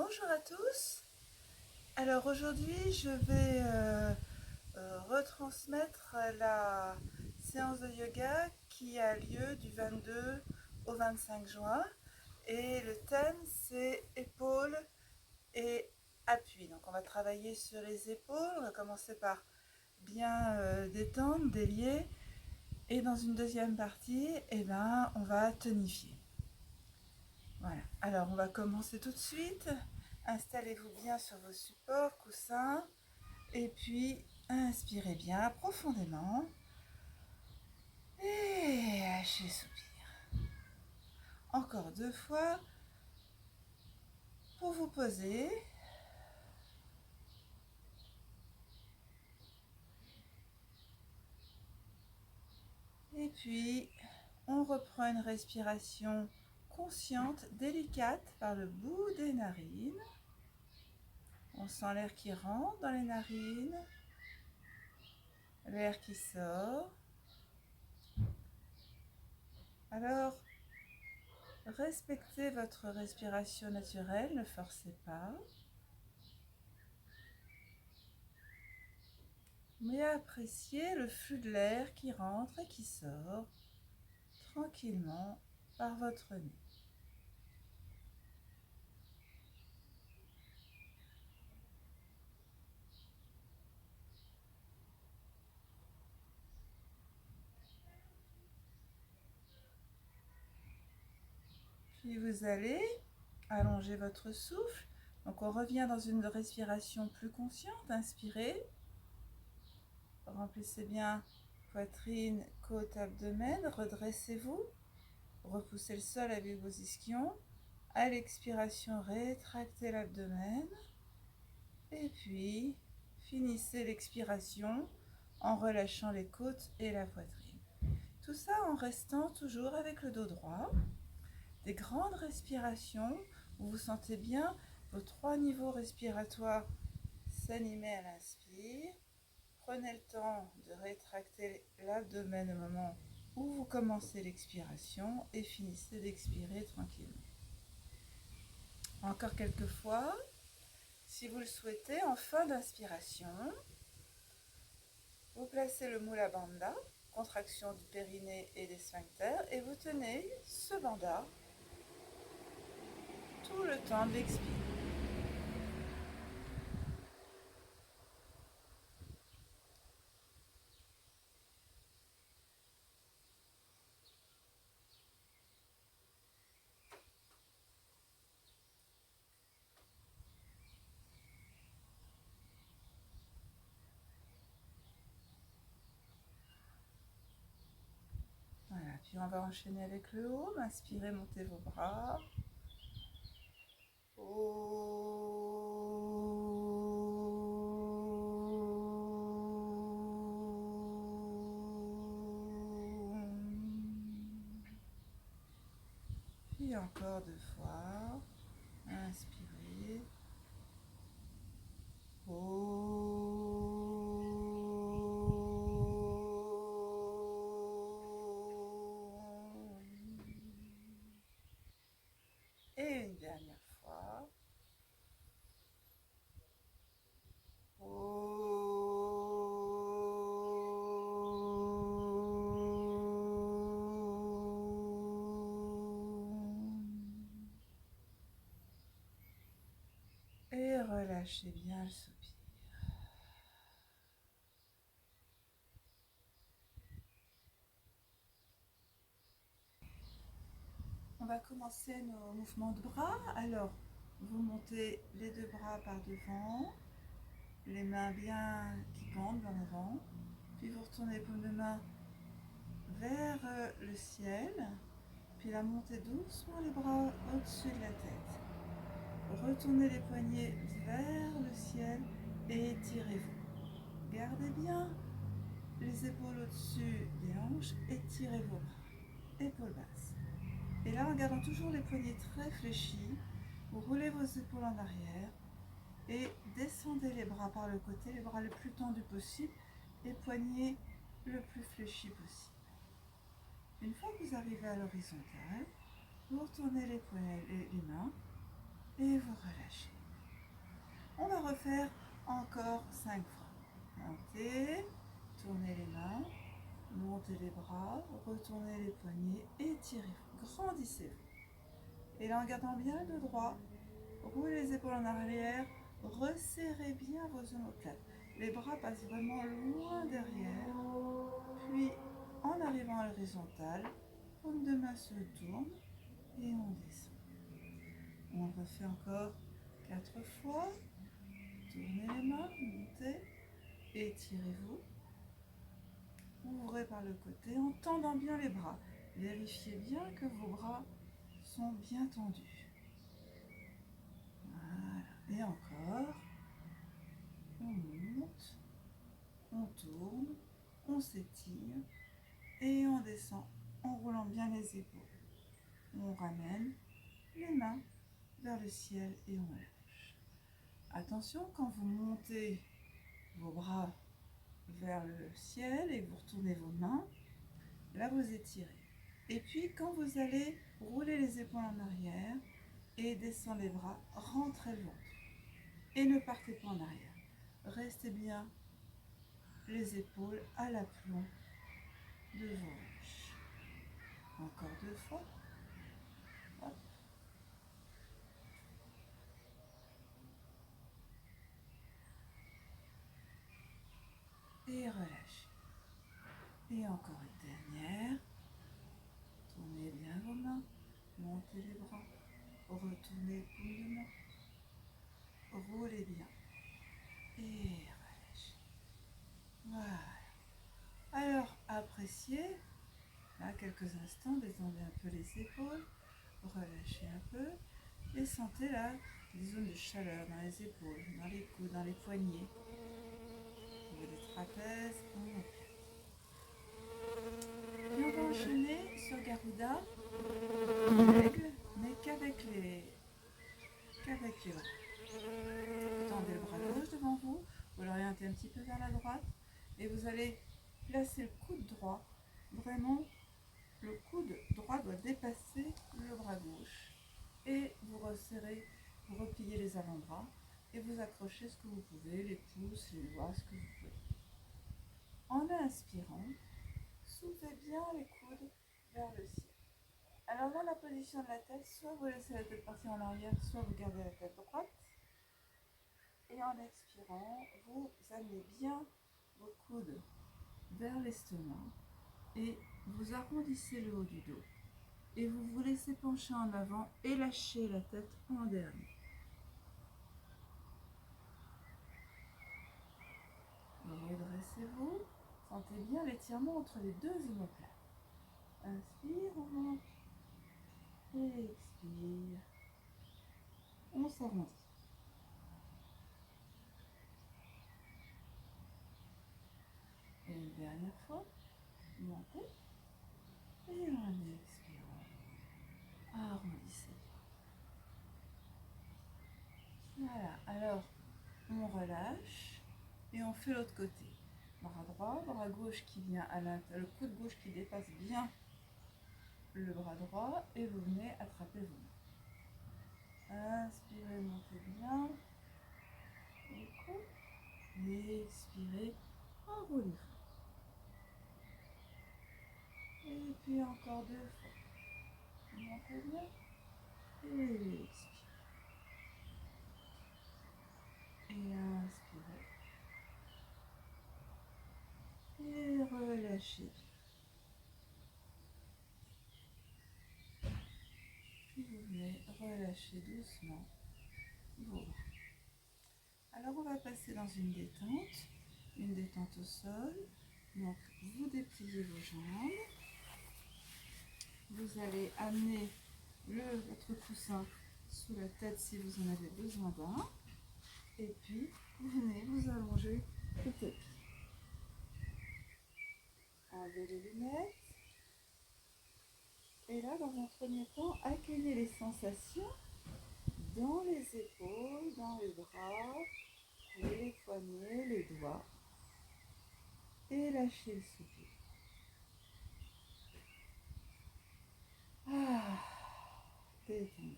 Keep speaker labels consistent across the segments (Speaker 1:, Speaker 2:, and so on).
Speaker 1: Bonjour à tous. Alors aujourd'hui, je vais retransmettre la séance de yoga qui a lieu du 22 au 25 juin. Et le thème, c'est épaules et appui. Donc on va travailler sur les épaules. On va commencer par bien détendre, délier. Et dans une deuxième partie, on va tonifier. Voilà. Alors on va commencer tout de suite. Installez-vous bien sur vos supports, coussins, et puis inspirez bien profondément et lâchez soupir. Encore 2 fois pour vous poser. Et puis on reprend une respiration consciente, délicate par le bout des narines. On sent l'air qui rentre dans les narines, l'air qui sort. Alors, respectez votre respiration naturelle, ne forcez pas. Mais appréciez le flux de l'air qui rentre et qui sort tranquillement par votre nez. Puis vous allez allonger votre souffle. Donc on revient dans une respiration plus consciente. Inspirez. Remplissez bien poitrine, côte, abdomen. Redressez-vous. Repoussez le sol avec vos ischions. À l'expiration, rétractez l'abdomen. Et puis, finissez l'expiration en relâchant les côtes et la poitrine. Tout ça en restant toujours avec le dos droit. Des grandes respirations où vous sentez bien vos 3 niveaux respiratoires s'animer à l'inspire. Prenez le temps de rétracter l'abdomen au moment où vous commencez l'expiration et finissez d'expirer tranquillement. Encore quelques fois, si vous le souhaitez, en fin d'inspiration, vous placez le Mula Bandha, contraction du périnée et des sphincters, et vous tenez ce bandha tout le temps de l'expire. Voilà, puis on va enchaîner avec le haut. Inspirez, montez vos bras. Puis encore 2 fois. Inspirez. Et une dernière fois. Et relâchez bien le soupir. On va commencer nos mouvements de bras. Alors, vous montez les 2 bras par devant, les mains bien qui pendent vers l'avant. Puis vous retournez les paumes de main vers le ciel. Puis la montée doucement les bras au-dessus de la tête. Retournez les poignets vers le ciel et étirez-vous. Gardez bien les épaules au-dessus des hanches, étirez vos bras. Épaules basses. Et là, en gardant toujours les poignets très fléchis, vous roulez vos épaules en arrière et descendez les bras par le côté, les bras le plus tendus possible et poignets le plus fléchis possible. Une fois que vous arrivez à l'horizontale, vous retournez les mains et vous relâchez. On va refaire encore 5 fois. Montez, tournez les mains, montez les bras, retournez les poignets, étirez-vous, grandissez-vous. Et là, en gardant bien le dos droit, roulez les épaules en arrière, resserrez bien vos omoplates. Les bras passent vraiment loin derrière. Puis, en arrivant à l'horizontale, paume de main se tourne et on descend. On refait encore 4 fois. Tournez les mains, montez, étirez-vous. Ouvrez par le côté en tendant bien les bras. Vérifiez bien que vos bras sont bien tendus. Voilà. Et encore. On monte, on tourne, on s'étire et on descend en roulant bien les épaules. On ramène les mains vers le ciel et on lâche. Attention, quand vous montez vos bras vers le ciel et que vous retournez vos mains, là vous étirez. Et puis quand vous allez rouler les épaules en arrière et descendre les bras, rentrez le ventre. Et ne partez pas en arrière. Restez bien les épaules à l'aplomb de vos hanches. Encore 2 fois. Hop. Et relâchez. Et encore une dernière. Tournez bien vos mains. Montez les bras. Retournez paume de main. Roulez bien. Et relâchez. Voilà. Alors, appréciez. Là, quelques instants, détendez un peu les épaules. Relâchez un peu. Et sentez là des zones de chaleur dans les épaules, dans les coudes, dans les poignets. Vous avez des trapèzes. Et on va enchaîner sur Garuda, l'aigle, mais qu'avec les bras. Tendez le bras gauche devant vous, vous l'orientez un petit peu vers la droite et vous allez placer le coude droit. Vraiment, le coude droit doit dépasser le bras gauche. Et vous resserrez, vous repliez les avant-bras et vous accrochez ce que vous pouvez, les pouces, les doigts, ce que vous pouvez. En inspirant, soulevez bien les coudes vers le ciel. Alors là, la position de la tête, soit vous laissez la tête partir en arrière, soit vous gardez la tête droite. Et en expirant, vous amenez bien vos coudes vers l'estomac et vous arrondissez le haut du dos. Et vous vous laissez pencher en avant et lâchez la tête en dernier. Redressez-vous. Sentez bien l'étirement entre les deux omoplates. Inspire, on monte. Et expire. On s'arrondit. Et une dernière fois. Montez. Et en expirant, arrondissez. Voilà, alors on relâche et on fait l'autre côté. Bras droit, bras gauche qui vient à l'intérieur, le coude gauche qui dépasse bien le bras droit et vous venez attraper vos mains. Inspirez, montez bien le coude. Et expirez, enroulez. Et puis encore 2 fois. Montez bien et expirez. Et inspirez. Et relâchez. Puis vous venez relâcher doucement vos bras. Alors on va passer dans une détente au sol. Donc vous dépliez vos jambes. Vous allez amener votre coussin sous la tête si vous en avez besoin d'un. Et puis vous venez vous allonger le tapis. Enlevez les lunettes. Et là, dans un premier temps, accueillez les sensations dans les épaules, dans les bras, les poignets, les doigts. Et lâchez le soupir. Détendez.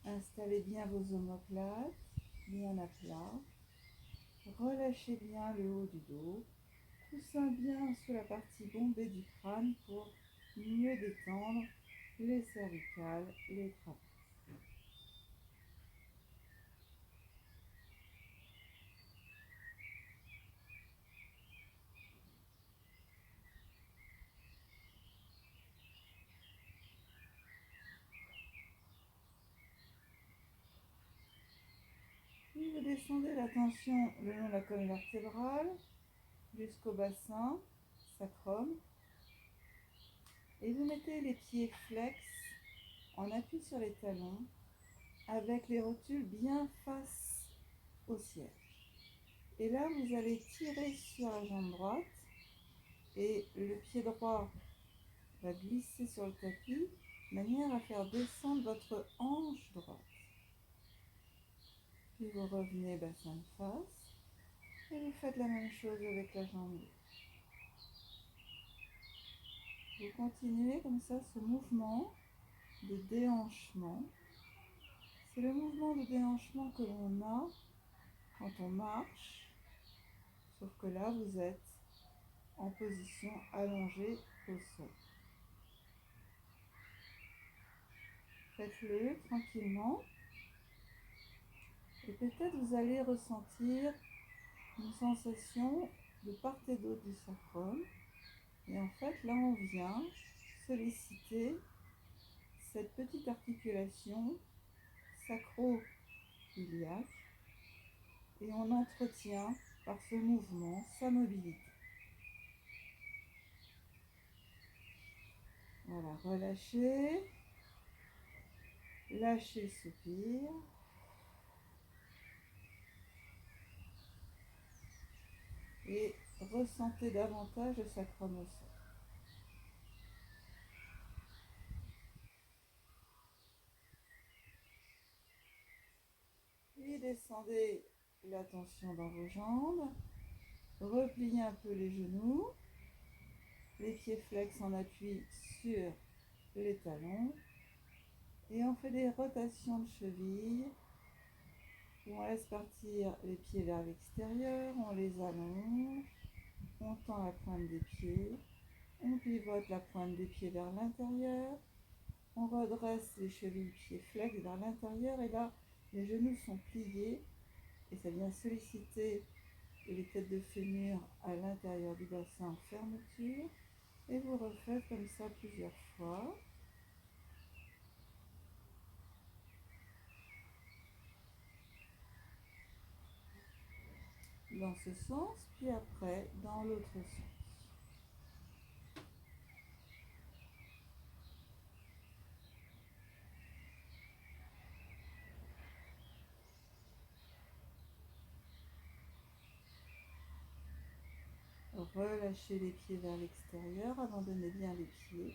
Speaker 1: Installez bien vos omoplates, bien à plat. Relâchez bien le haut du dos. Coussin bien sous la partie bombée du crâne pour mieux détendre les cervicales, les trapèzes. Puis vous descendez la tension le long de la colonne vertébrale jusqu'au bassin, sacrum. Et vous mettez les pieds flex en appui sur les talons avec les rotules bien face au siège. Et là, vous allez tirer sur la jambe droite et le pied droit va glisser sur le tapis de manière à faire descendre votre hanche droite. Puis vous revenez bassin de face et vous faites la même chose avec la jambe gauche. Vous continuez comme ça ce mouvement de déhanchement. C'est le mouvement de déhanchement que l'on a quand on marche, sauf que là vous êtes en position allongée au sol. Faites-le tranquillement et peut-être vous allez ressentir une sensation de part et d'autre du sacrum. Et en fait, là, on vient solliciter cette petite articulation sacro-iliaque et on entretient par ce mouvement sa mobilité. Voilà, relâchez, lâchez le soupir. Et ressentez davantage le sacrum au sol. Puis descendez la tension dans vos jambes, repliez un peu les genoux, les pieds flex en appui sur les talons et on fait des rotations de cheville où on laisse partir les pieds vers l'extérieur, on les allonge, on tend la pointe des pieds, on pivote la pointe des pieds vers l'intérieur, on redresse les chevilles, pieds flex vers l'intérieur et là les genoux sont pliés et ça vient solliciter les têtes de fémur à l'intérieur du bassin en fermeture et vous refaites comme ça plusieurs fois. Dans ce sens, puis après dans l'autre sens. Relâchez les pieds vers l'extérieur, abandonnez bien les pieds.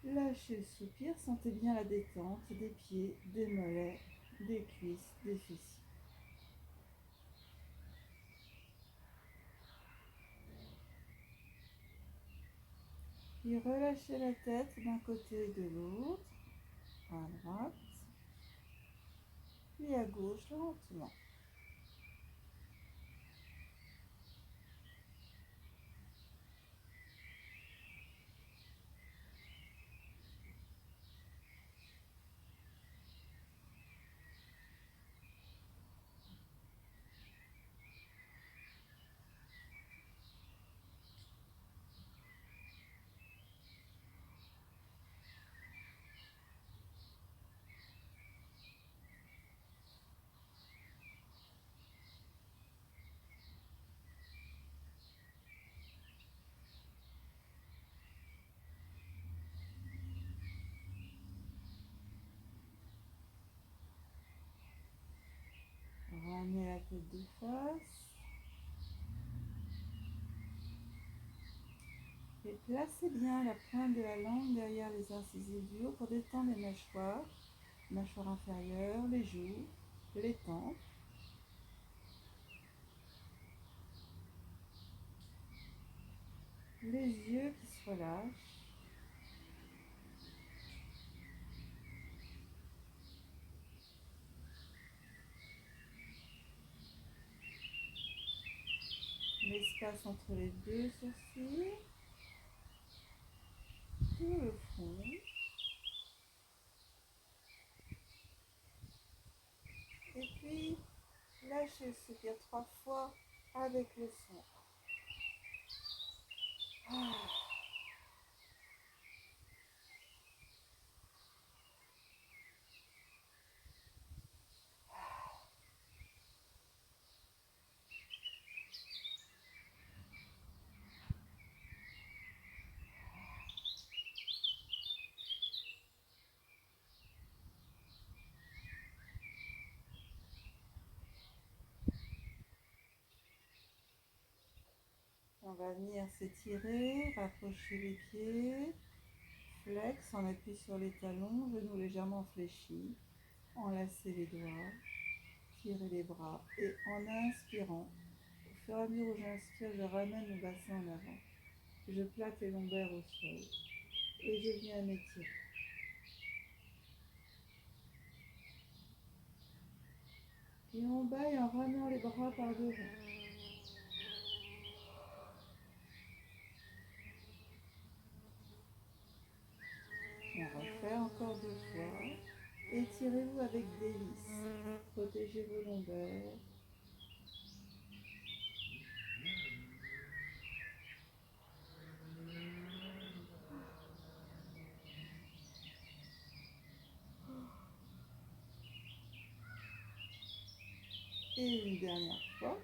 Speaker 1: Lâchez le soupir, sentez bien la détente des pieds, des mollets, des cuisses, des fessiers. Puis relâchez la tête d'un côté et de l'autre, à droite, puis à gauche lentement. Ramenez la tête de face. Et placez bien la pointe de la langue derrière les incisives du haut pour détendre les mâchoire inférieure, les joues, les tempes. Les yeux qui se relâchent. l'espace entre les deux sourcils, tout le front. Et puis, lâchez le soupir 3 fois avec le centre. Ah. On va venir s'étirer, rapprocher les pieds, flex, on appuie sur les talons, genoux légèrement fléchis, enlacer les doigts, tirer les bras et en inspirant, au fur et à mesure où j'inspire, je ramène le bassin en avant. Je plaque les lombaires au sol et je viens m'étirer. Et on baille en ramenant les bras par devant. On refait encore 2 fois. Étirez-vous avec délice. Protégez vos lombaires. Et une dernière fois.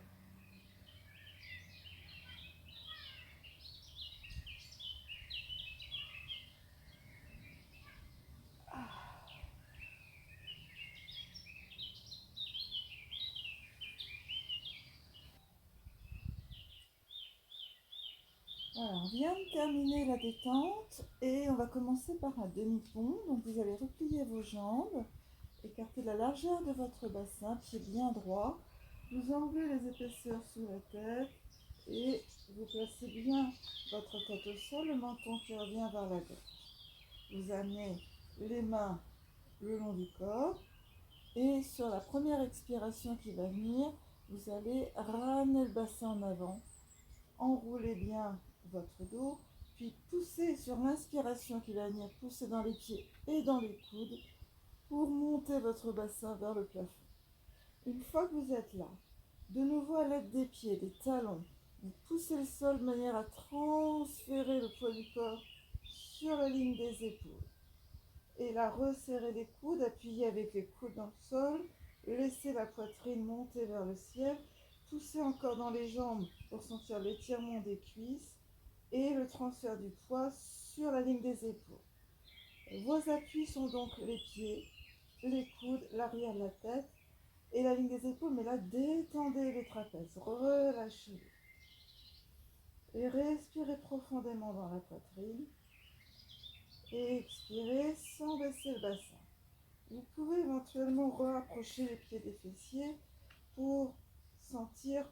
Speaker 1: Voilà, on vient de terminer la détente et on va commencer par un demi-pont. Donc vous allez replier vos jambes, écarter la largeur de votre bassin, pied bien droit. Vous enlevez les épaisseurs sous la tête et vous placez bien votre tête au sol, le menton qui revient vers la gauche. Vous amenez les mains le long du corps et sur la première expiration qui va venir, vous allez ramener le bassin en avant, enroulez bien votre dos, puis poussez sur l'inspiration qui va venir, poussez dans les pieds et dans les coudes pour monter votre bassin vers le plafond. Une fois que vous êtes là, de nouveau à l'aide des pieds, des talons, vous poussez le sol de manière à transférer le poids du corps sur la ligne des épaules. Et là, resserrez les coudes, appuyez avec les coudes dans le sol, laissez la poitrine monter vers le ciel, poussez encore dans les jambes pour sentir l'étirement des cuisses et le transfert du poids sur la ligne des épaules. Vos appuis sont donc les pieds, les coudes, l'arrière de la tête et la ligne des épaules, mais là, détendez les trapèzes, relâchez-les. Et respirez profondément dans la poitrine. Et expirez sans baisser le bassin. Vous pouvez éventuellement rapprocher les pieds des fessiers pour sentir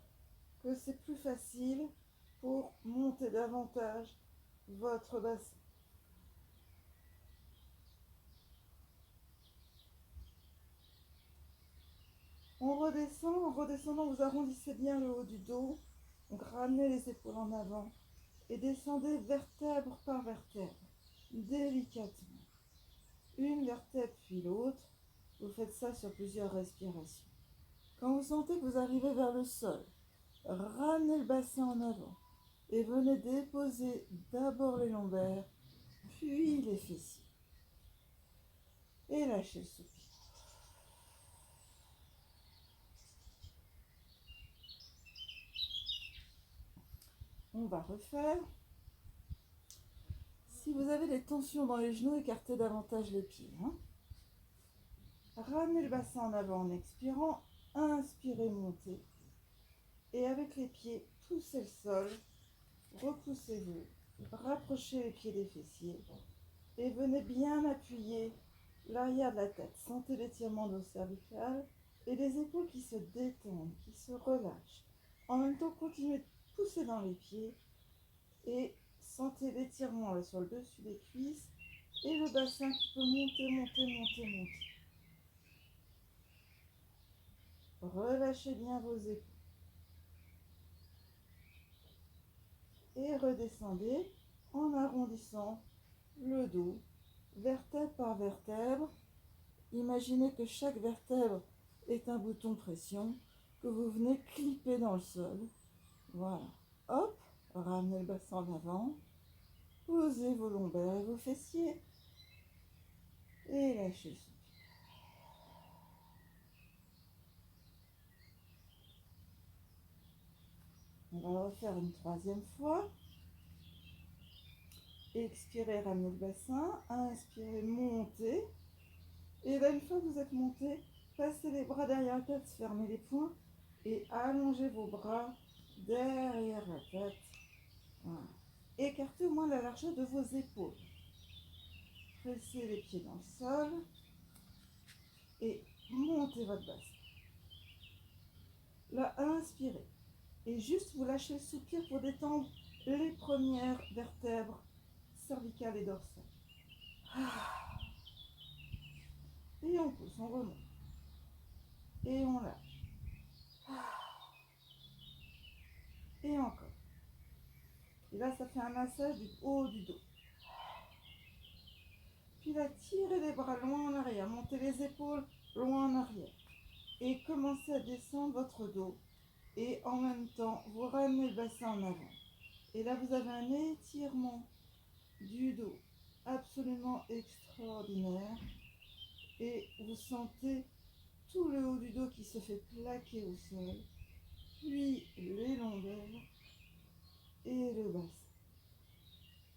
Speaker 1: que c'est plus facile pour monter davantage votre bassin. On redescend, en redescendant, vous arrondissez bien le haut du dos, donc ramenez les épaules en avant et descendez vertèbre par vertèbre, délicatement. Une vertèbre puis l'autre, vous faites ça sur plusieurs respirations. Quand vous sentez que vous arrivez vers le sol, ramenez le bassin en avant et venez déposer d'abord les lombaires, puis les fessiers. Et lâchez le soupir. On va refaire. Si vous avez des tensions dans les genoux, écartez davantage les pieds. Ramenez le bassin en avant en expirant. Inspirez, montez. Et avec les pieds, poussez le sol. Repoussez-vous. Rapprochez les pieds des fessiers. Et venez bien appuyer l'arrière de la tête. Sentez l'étirement de vos cervicales et les épaules qui se détendent, qui se relâchent. En même temps, continuez de pousser dans les pieds et sentez l'étirement là, sur le dessus des cuisses et le bassin qui peut monter, monter, monter, monter. Relâchez bien vos épaules. et redescendez en arrondissant le dos, vertèbre par vertèbre. Imaginez que chaque vertèbre est un bouton pression que vous venez clipper dans le sol. Voilà. Hop, ramenez le bassin en avant. Posez vos lombaires et vos fessiers. Et lâchez le soupir. On va le refaire une troisième fois. Expirez, ramenez le bassin. Inspirez, montez. Et là, une fois que vous êtes monté, passez les bras derrière la tête, fermez les poings et allongez vos bras derrière la tête. Voilà. Écartez au moins la largeur de vos épaules. Pressez les pieds dans le sol et montez votre bassin. Là, inspirez. Et juste vous lâchez le soupir pour détendre les premières vertèbres cervicales et dorsales. Et on pousse, on remonte. Et on lâche. Et encore. Et là, ça fait un massage du haut du dos. Puis là, tirez les bras loin en arrière, montez les épaules loin en arrière. Et commencez à descendre votre dos. Et en même temps, vous ramenez le bassin en avant. Et là, vous avez un étirement du dos absolument extraordinaire. Et vous sentez tout le haut du dos qui se fait plaquer au sol. Puis les lombaires et le bassin.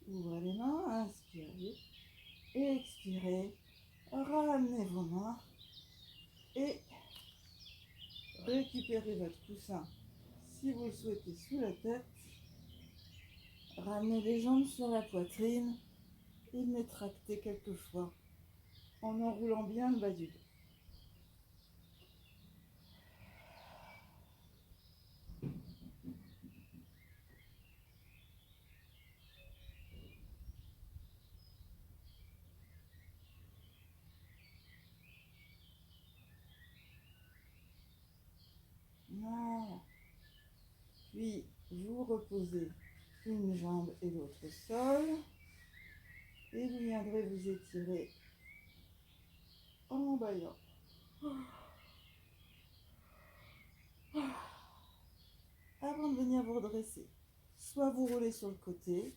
Speaker 1: Ouvrez les mains, inspirez. Expirez. Ramenez vos mains. Et récupérez votre coussin si vous le souhaitez sous la tête. Ramenez les jambes sur la poitrine et détractez quelquefois en enroulant bien le bas du dos. Voilà. Puis vous reposez une jambe et l'autre au sol. Et vous viendrez vous étirer en bâillant. Avant de venir vous redresser, soit vous roulez sur le côté,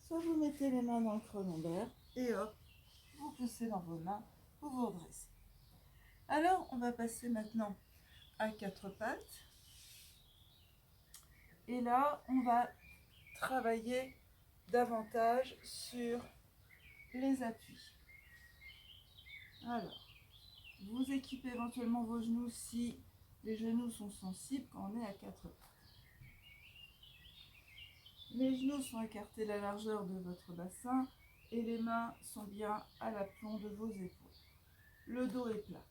Speaker 1: soit vous mettez les mains dans le creux lombaire et hop, vous poussez dans vos mains pour vous redresser. Alors, on va passer maintenant à quatre pattes. Et là, on va travailler davantage sur les appuis. Alors, vous équipez éventuellement vos genoux si les genoux sont sensibles quand on est à quatre pattes. Les genoux sont écartés à la largeur de votre bassin et les mains sont bien à l'aplomb de vos épaules. Le dos est plat.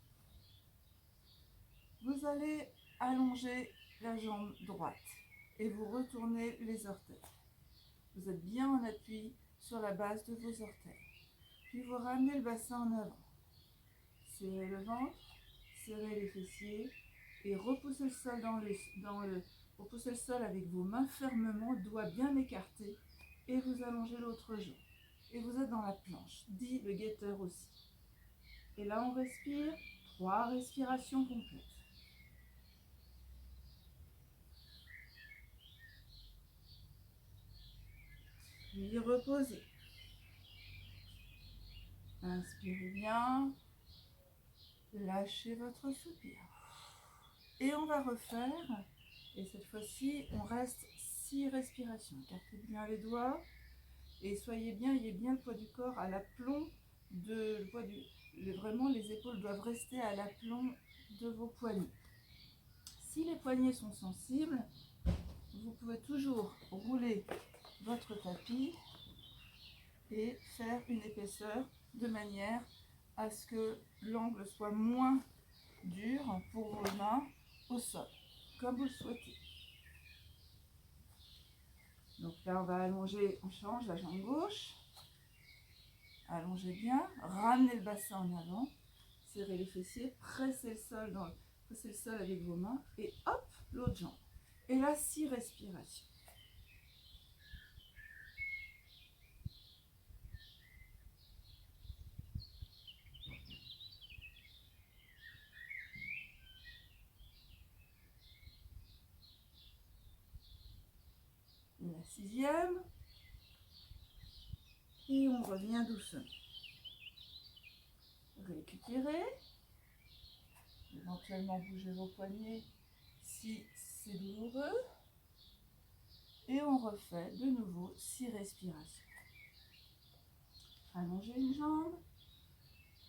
Speaker 1: Vous allez allonger la jambe droite et vous retournez les orteils. Vous êtes bien en appui sur la base de vos orteils. Puis vous ramenez le bassin en avant. Serrez le ventre, serrez les fessiers et repoussez le sol repoussez le sol avec vos mains fermement, doigts bien écartés, et vous allongez l'autre jambe. Et vous êtes dans la planche, dit le guetteur aussi. Et là, on respire, 3 respirations complètes. Puis reposez. Inspirez bien, lâchez votre soupir. Et on va refaire, et cette fois-ci, on reste 6 respirations. Écartez bien les doigts et soyez bien, ayez bien le poids du corps à l'aplomb vraiment les épaules doivent rester à l'aplomb de vos poignets. Si les poignets sont sensibles, vous pouvez toujours rouler votre tapis et faire une épaisseur de manière à ce que l'angle soit moins dur pour vos mains au sol, comme vous le souhaitez. Donc là, on va allonger, on change la jambe gauche. Allongez bien, ramenez le bassin en avant, serrez les fessiers, pressez le sol avec vos mains et hop, l'autre jambe. Et là, 6 respirations. revient doucement. Récupérez. Éventuellement bougez vos poignets si c'est douloureux. Et on refait de nouveau 6 respirations. Allongez une jambe.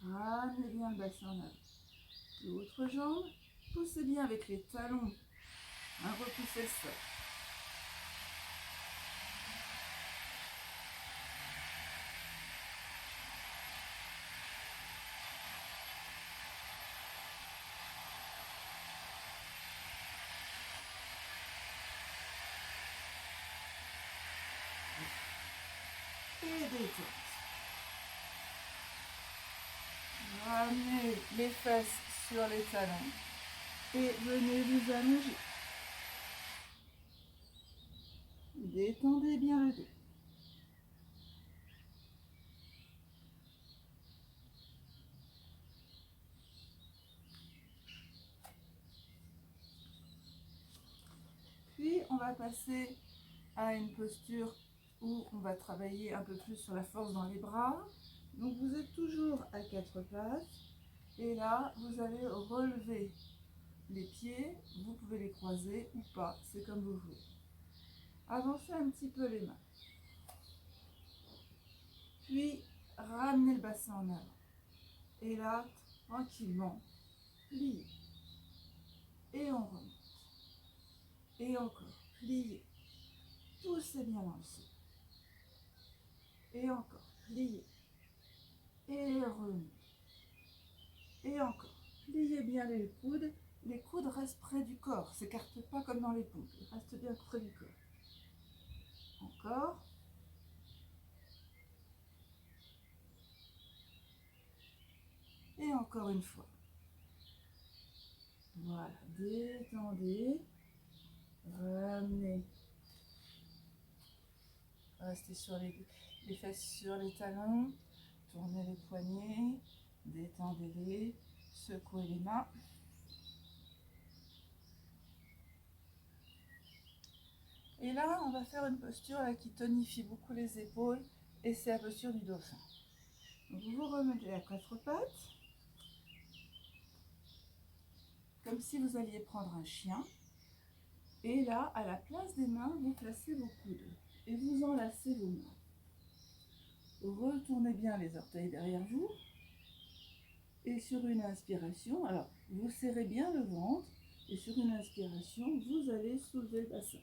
Speaker 1: Ramenez bien le bassin en avant. L'autre jambe. Poussez bien avec les talons. Repoussez le sol. Et détente. Ramenez les fesses sur les talons et venez vous allonger. Détendez bien le dos. Puis on va passer à une posture où on va travailler un peu plus sur la force dans les bras. Donc vous êtes toujours à 4 pattes et là vous allez relever les pieds, vous pouvez les croiser ou pas, c'est comme vous voulez. Avancez un petit peu les mains. Puis ramenez le bassin en avant. Et là, tranquillement, pliez. Et on remonte. Et encore, pliez. Poussez bien dans le sol. Et encore, pliez. Et remonte. Et encore, pliez bien les coudes. Les coudes restent près du corps, ne s'écartent pas comme dans les pompes. Ils restent bien près du corps. Encore. Et encore une fois. Voilà, détendez. Ramenez. Restez sur les fesses sur les talons. Tournez les poignets. Détendez-les. Secouez les mains. Et là, on va faire une posture là, qui tonifie beaucoup les épaules. Et c'est la posture du dauphin. Donc vous vous remettez à 4 pattes. Comme si vous alliez prendre un chien. Et là, à la place des mains, vous placez vos coudes. Et vous enlacez vos mains. Retournez bien les orteils derrière vous. Et sur une inspiration, alors vous serrez bien le ventre. Et sur une inspiration, vous allez soulever le bassin.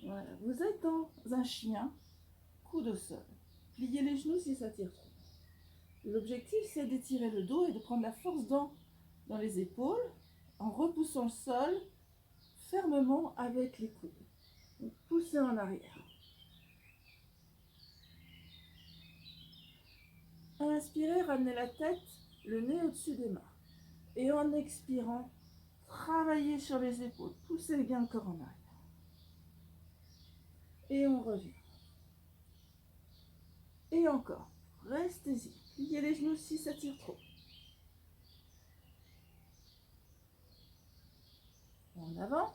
Speaker 1: Voilà, vous êtes dans un chien, coude au sol. Pliez les genoux si ça tire trop. L'objectif, c'est d'étirer le dos et de prendre la force dans les épaules en repoussant le sol fermement avec les coudes. Donc, poussez en arrière. Inspirez, ramenez la tête, le nez au-dessus des mains. Et en expirant, travaillez sur les épaules. Poussez bien le corps en arrière. Et on revient. Et encore. Restez-y. Pliez les genoux si ça tire trop. En avant.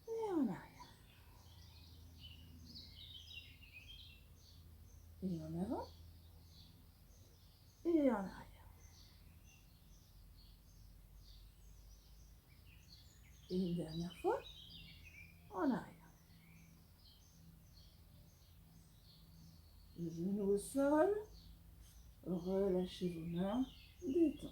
Speaker 1: Et en arrière. Et en avant. Et en arrière. Et une dernière fois. En arrière. Les genoux au sol. Relâchez vos mains. Détente.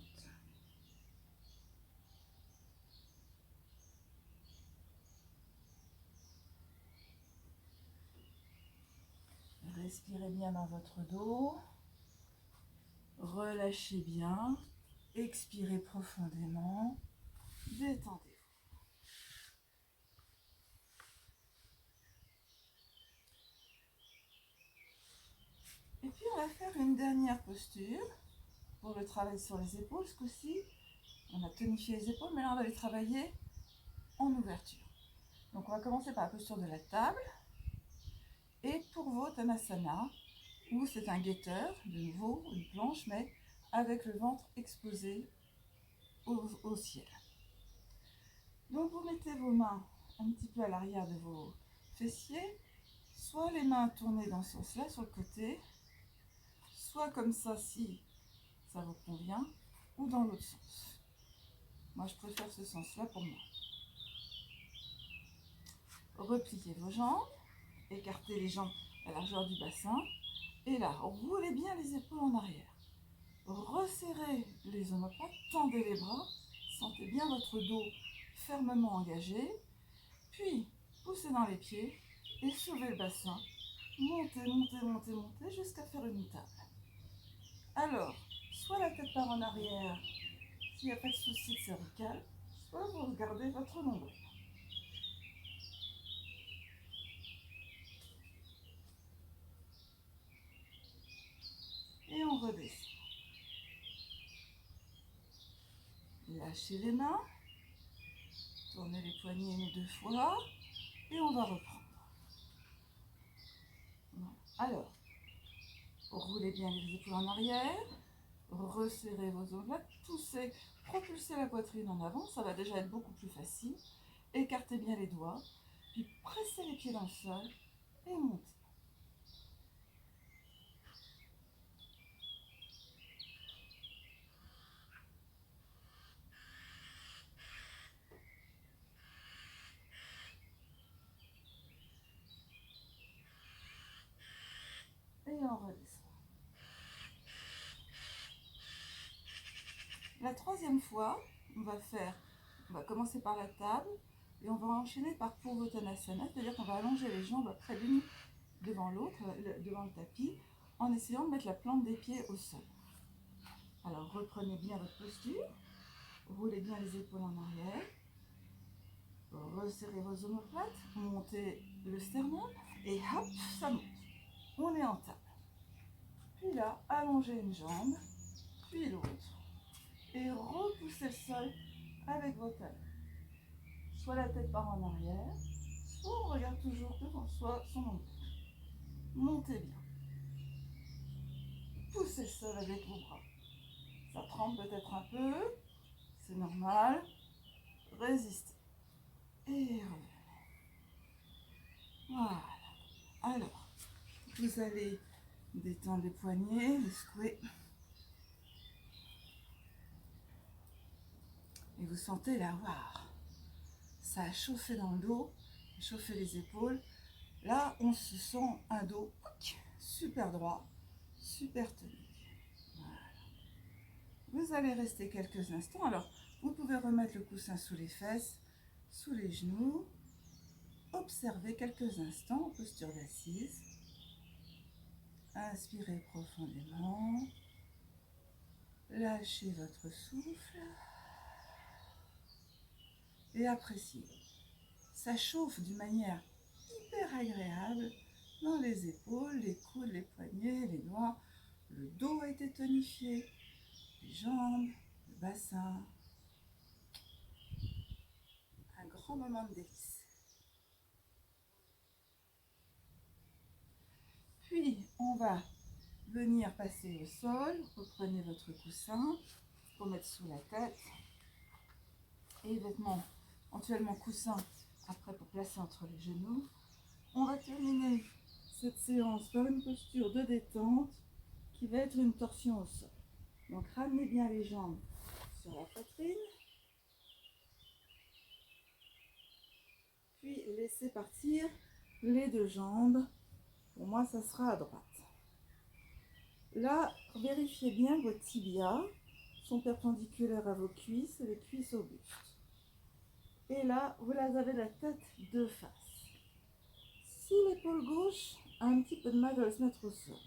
Speaker 1: Respirez bien dans votre dos. Relâchez bien. Expirez profondément. Détendez-vous. Et puis on va faire une dernière posture pour le travail sur les épaules. Ce coup-ci, on a tonifié les épaules, mais là on va les travailler en ouverture. Donc on va commencer par la posture de la table. Et pour Uttanasana, où c'est un guetteur, de nouveau, une planche, mais avec le ventre exposé au ciel. Donc vous mettez vos mains un petit peu à l'arrière de vos fessiers, soit les mains tournées dans ce sens-là sur le côté, soit comme ça si ça vous convient, ou dans l'autre sens. Moi, je préfère ce sens-là pour moi. Repliez vos jambes, écartez les jambes à la largeur du bassin, et là, roulez bien les épaules en arrière. Resserrez les omoplates, tendez les bras, sentez bien votre dos fermement engagé, puis poussez dans les pieds et soulevez le bassin, montez, montez, montez, montez jusqu'à faire une table. Alors, soit la tête part en arrière s'il n'y a pas de souci de cervicale, soit vous regardez votre nombril. Et on redescend. Lâchez les mains, tournez les poignets une ou deux fois et on va reprendre. Voilà. Alors, roulez bien les épaules en arrière, resserrez vos omoplates, poussez, propulsez la poitrine en avant, ça va déjà être beaucoup plus facile. Écartez bien les doigts, puis pressez les pieds dans le sol et montez. Et on redescend. La troisième fois, on va commencer par la table et on va enchaîner par Purvottanasana, c'est-à-dire qu'on va allonger les jambes près l'une devant l'autre, devant le tapis, en essayant de mettre la plante des pieds au sol. Alors reprenez bien votre posture, roulez bien les épaules en arrière, resserrez vos omoplates, montez le sternum et hop, ça monte. On est en table. Puis là, allongez une jambe, puis l'autre. Et repoussez le sol avec vos talons. Soit la tête part en arrière, soit on regarde toujours devant soi son nombril. Montez bien. Poussez le sol avec vos bras. Ça tremble peut-être un peu, c'est normal. Résistez. Et revenez. Voilà. Alors, vous allez détendre les poignets, les secouer. Et vous sentez là, waouh, ça a chauffé dans le dos, chauffé les épaules. Là, on se sent un dos super droit, super tenu. Voilà. Vous allez rester quelques instants. Alors, vous pouvez remettre le coussin sous les fesses, sous les genoux. Observez quelques instants en posture d'assise. Inspirez profondément. Lâchez votre souffle. Et appréciez. Ça chauffe d'une manière hyper agréable dans les épaules, les coudes, les poignets, les doigts. Le dos a été tonifié, les jambes, le bassin. Un grand moment de délice. Puis, on va venir passer au sol. Reprenez votre coussin pour mettre sous la tête. Et vêtements, éventuellement coussin, après pour placer entre les genoux. On va terminer cette séance par une posture de détente qui va être une torsion au sol. Donc ramenez bien les jambes sur la poitrine. Puis laissez partir les deux jambes. Pour moi, ça sera à droite. Là, vérifiez bien que vos tibias sont perpendiculaires à vos cuisses et les cuisses au buste. Et là, vous les avez la tête de face. Si l'épaule gauche a un petit peu de mal à se mettre au sol,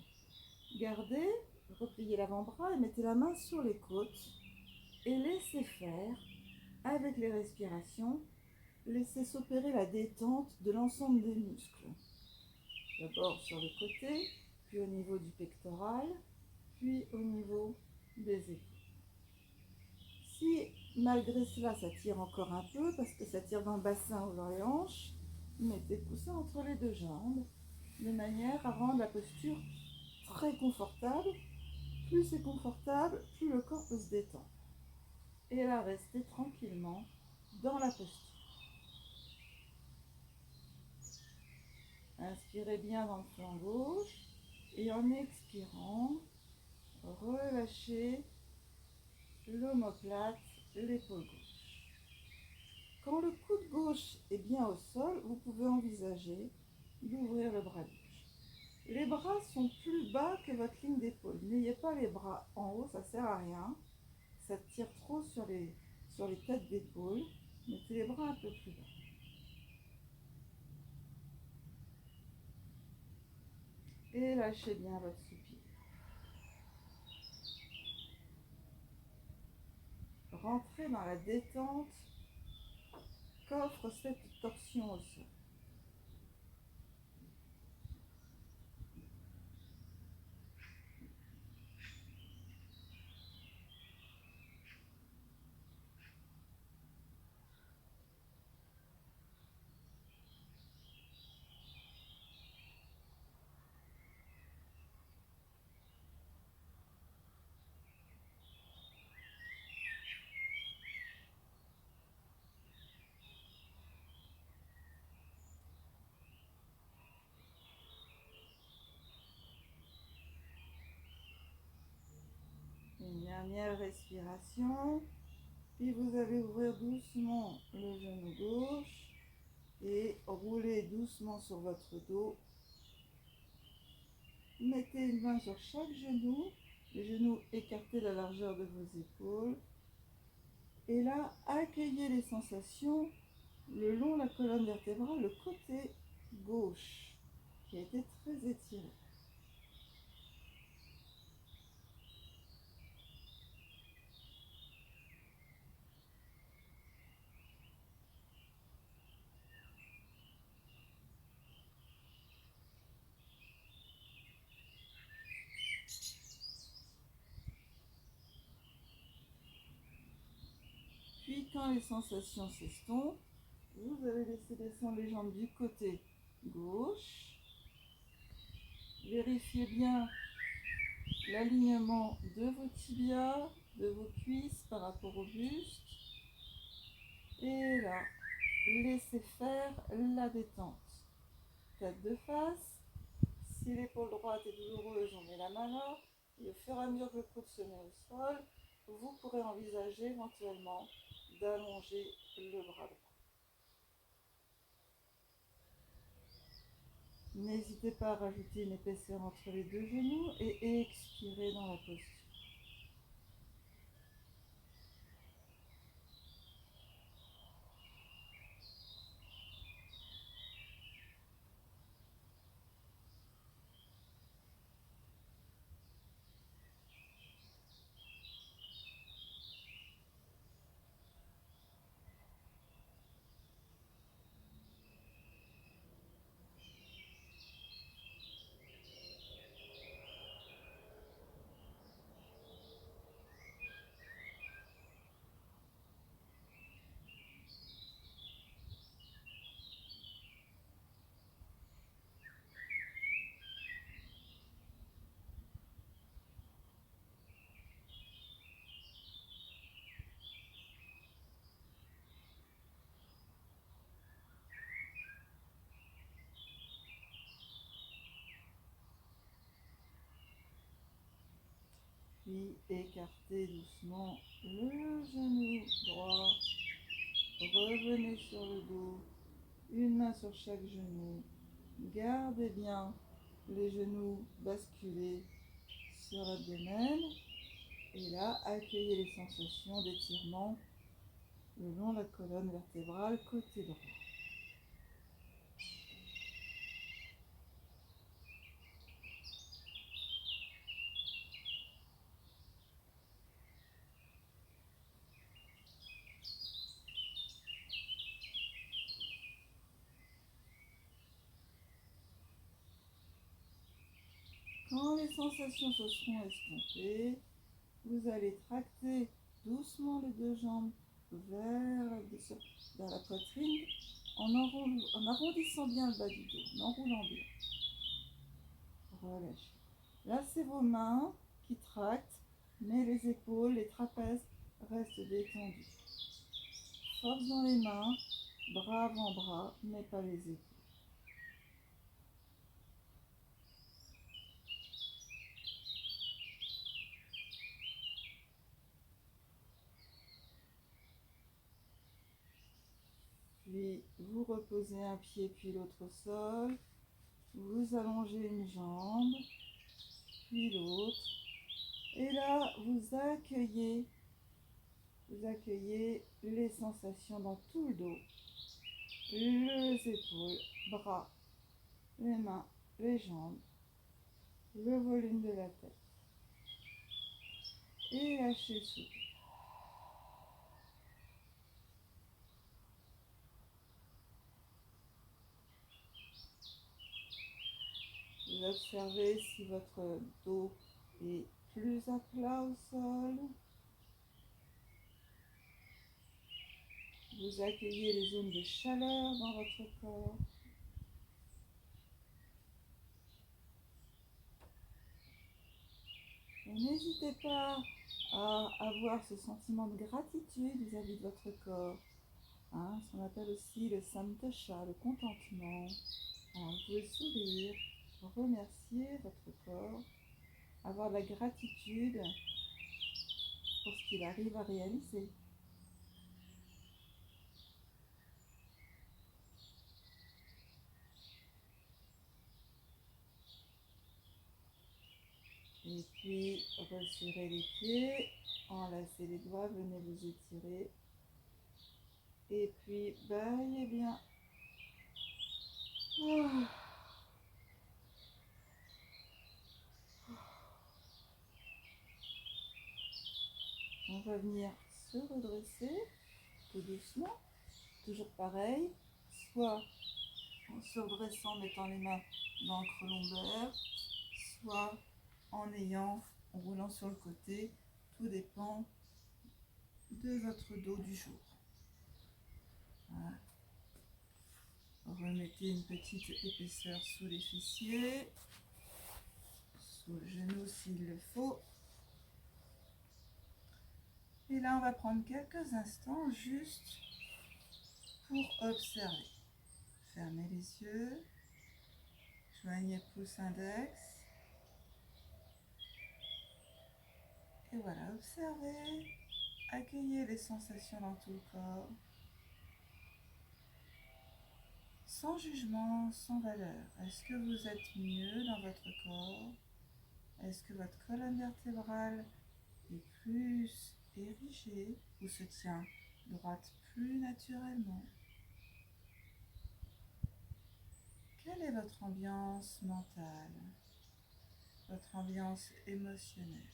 Speaker 1: gardez, repliez l'avant-bras et mettez la main sur les côtes et laissez faire, avec les respirations, laissez s'opérer la détente de l'ensemble des muscles. D'abord sur les côtés, puis au niveau du pectoral, puis au niveau des épaules. Si malgré cela ça tire encore un peu, parce que ça tire dans le bassin ou dans les hanches, mettez le coussin entre les deux jambes, de manière à rendre la posture très confortable. Plus c'est confortable, plus le corps peut se détendre. Et là, restez tranquillement dans la posture. Inspirez bien dans le flanc gauche et en expirant, relâchez l'omoplate, l'épaule gauche. Quand le coude gauche est bien au sol, vous pouvez envisager d'ouvrir le bras gauche. Les bras sont plus bas que votre ligne d'épaule. N'ayez pas les bras en haut, ça ne sert à rien. Ça tire trop sur les têtes d'épaule. Mettez les bras un peu plus bas. Et lâchez bien votre soupir. Rentrez dans la détente qu'offre cette torsion au sol. Une dernière respiration. Puis vous allez ouvrir doucement le genou gauche et rouler doucement sur votre dos. Mettez une main sur chaque genou, les genoux écartés de la largeur de vos épaules. Et là, accueillez les sensations le long de la colonne vertébrale, le côté gauche qui a été très étiré. Puis quand les sensations s'estompent, vous allez laisser descendre les jambes du côté gauche. Vérifiez bien l'alignement de vos tibias, de vos cuisses par rapport au buste. Et là, laissez faire la détente. Tête de face. Si l'épaule droite est douloureuse, on met la main là. Et au fur et à mesure que le coude se met au sol, vous pourrez envisager éventuellement d'allonger le bras droit. N'hésitez pas à rajouter une épaisseur entre les deux genoux et expirez dans la posture. Puis écartez doucement le genou droit. Revenez sur le dos. Une main sur chaque genou. Gardez bien les genoux basculés sur l'abdomen. Et là, accueillez les sensations d'étirement le long de la colonne vertébrale côté droit. Quand les sensations se seront estompées, vous allez tracter doucement les deux jambes vers la poitrine en arrondissant bien le bas du dos, en enroulant bien. Relâchez. Là, c'est vos mains qui tractent, mais les épaules, les trapèzes restent détendus. Force dans les mains, bras avant bras, mais pas les épaules. puis vous reposez un pied puis l'autre au sol. Vous allongez une jambe, puis l'autre. Et là, vous accueillez les sensations dans tout le dos. Les épaules, bras, les mains, les jambes, le volume de la tête. Et lâchez le souffle. Vous observez si votre dos est plus à plat au sol. Vous accueillez les zones de chaleur dans votre corps. Et n'hésitez pas à avoir ce sentiment de gratitude vis-à-vis de votre corps. Hein, ce qu'on appelle aussi le santosha, le contentement. Alors, vous pouvez sourire, remercier votre corps, avoir de la gratitude pour ce qu'il arrive à réaliser. Et puis, resserrez les pieds, enlacez les doigts, venez vous étirer. Et puis, baillez bien. Ah. On va venir se redresser tout doucement, toujours pareil, soit en se redressant, en mettant les mains dans le creux lombaire, soit en roulant sur le côté. Tout dépend de votre dos du jour. Voilà. Remettez une petite épaisseur sous les fessiers, sous le genou s'il le faut. Et là, on va prendre quelques instants juste pour observer. Fermez les yeux, joignez pouce index. Et voilà, observez, accueillez les sensations dans tout le corps. Sans jugement, sans valeur. Est-ce que vous êtes mieux dans votre corps? Est-ce que votre colonne vertébrale est plus érigée ou se tient droite plus naturellement? Quelle est votre ambiance mentale? Votre ambiance émotionnelle?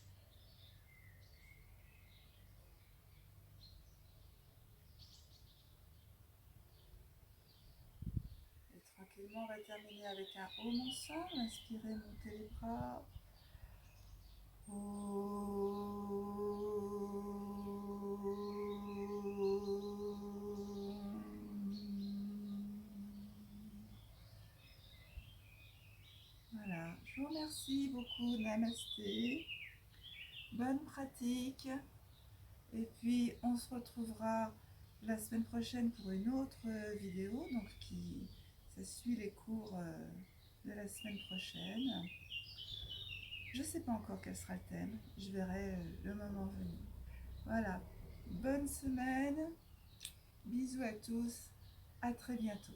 Speaker 1: Et tranquillement, on va terminer avec un home ensemble. Inspirez, montez les bras. Voilà, je vous remercie beaucoup. Namasté. Bonne pratique. Et puis, on se retrouvera la semaine prochaine pour une autre vidéo. Donc, ça suit les cours de la semaine prochaine. Je ne sais pas encore quel sera le thème. Je verrai le moment venu. Voilà. Bonne semaine. Bisous à tous. À très bientôt.